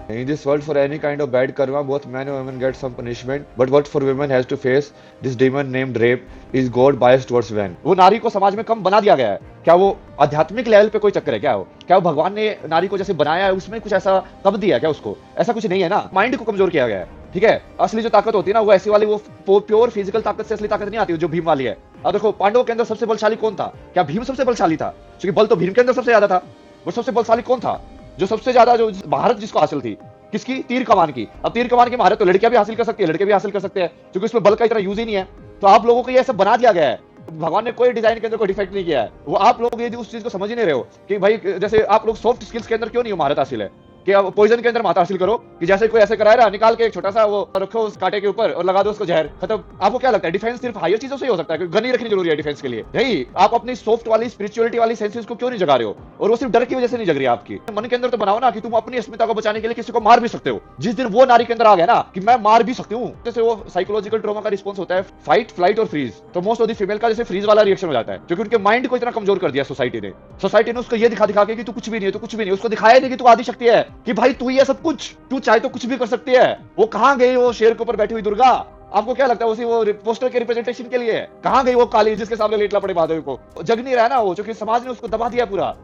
In this world, for any kind of bad karma, both men and women get some punishment. But what for women has to face this demon named rape is God biased towards men. वो नारी को समाज में कम बना दिया गया है। क्या वो आध्यात्मिक लेवल पे कोई चक्कर है क्या? वो क्या वो भगवान ने नारी को जैसे बनाया है उसमें कुछ ऐसा कम दिया है क्या उसको? ऐसा कुछ नहीं है ना। माइंड को कमजोर किया गया है। ठीक है, असली जो ताकत होती है ना वो ऐसी वाली, वो प्योर फिजिकल ताकत से असली ताकत नहीं आती जो भीम वाली है। अब देखो पांडवों के अंदर सबसे बलशाली कौन था? क्या भीम सबसे बलशाली था? क्योंकि बल तो भीम के अंदर सबसे ज्यादा था। वो सबसे बलशाली कौन था? जो सबसे ज्यादा जो महारत जिसको हासिल थी, किसकी? तीर कमान की। अब तीर कमान की महारत तो लड़कियां भी हासिल कर सकती है, लड़के भी हासिल कर सकते हैं, क्योंकि उसमें बल का इतना यूज ही नहीं है। तो आप लोगों को ये सब बना दिया गया है। भगवान ने कोई डिजाइन के अंदर कोई डिफेक्ट नहीं किया है। वो आप लोग ये उस चीज को समझ ही नहीं रहे हो कि भाई जैसे आप लोग सॉफ्ट स्किल्स के अंदर क्यों नहीं हो महारत हासिल है कि अब पॉइजन के अंदर महारत हासिल करो कि जैसे कोई ऐसे कराए ना, निकाल के एक छोटा सा वो रखो उस कांटे के ऊपर और लगा दो उसको जहर, खत्म। आपको क्या लगता है डिफेंस सिर्फ हायर चीजों से ही हो सकता है? गन ही रखनी जरूरी है डिफेंस के लिए? नहीं, आप अपनी सॉफ्ट वाली स्पिरिचुअलिटी वाली सेंसेस को क्यों नहीं जगा रहे हो? और वो सिर्फ डर की वजह से नहीं जग रही आपकी। मन के अंदर तो बनाओ ना कि तुम अपनी अस्मिता को बचाने के लिए किसी को मार भी सकते हो। जिस दिन वो नारी के अंदर आ गया ना कि मैं मार भी सकती हूँ, जैसे वो साइकोलॉजिकल ट्रॉमा का रिस्पॉन्स होता है फाइट, फ्लाइट और फ्रीज, तो मोस्ट ऑफ द फीमेल का जैसे फ्रीज वाला रिएक्शन हो जाता है, क्योंकि उनके माइंड को इतना कमजोर कर दिया सोसाइटी ने। सोसाइटी ने उसको ये दिखा दिखा के कि तू कुछ भी नहीं है, तू कुछ भी नहीं, उसको दिखाया नहीं कि तू आदि शक्ति है, कि भाई तू ये सब कुछ, तू चाहे तो कुछ भी कर सकती है। वो कहां गई वो शेर के ऊपर बैठी हुई दुर्गा? आपको क्या लगता है उसी वो पोस्टर के रिप्रेजेंटेशन के लिए? कहां गई वो काली जिसके सामने लेटना पड़े महादेव को? जग नहीं रहा है ना वो, क्योंकि समाज ने उसको दबा दिया पूरा।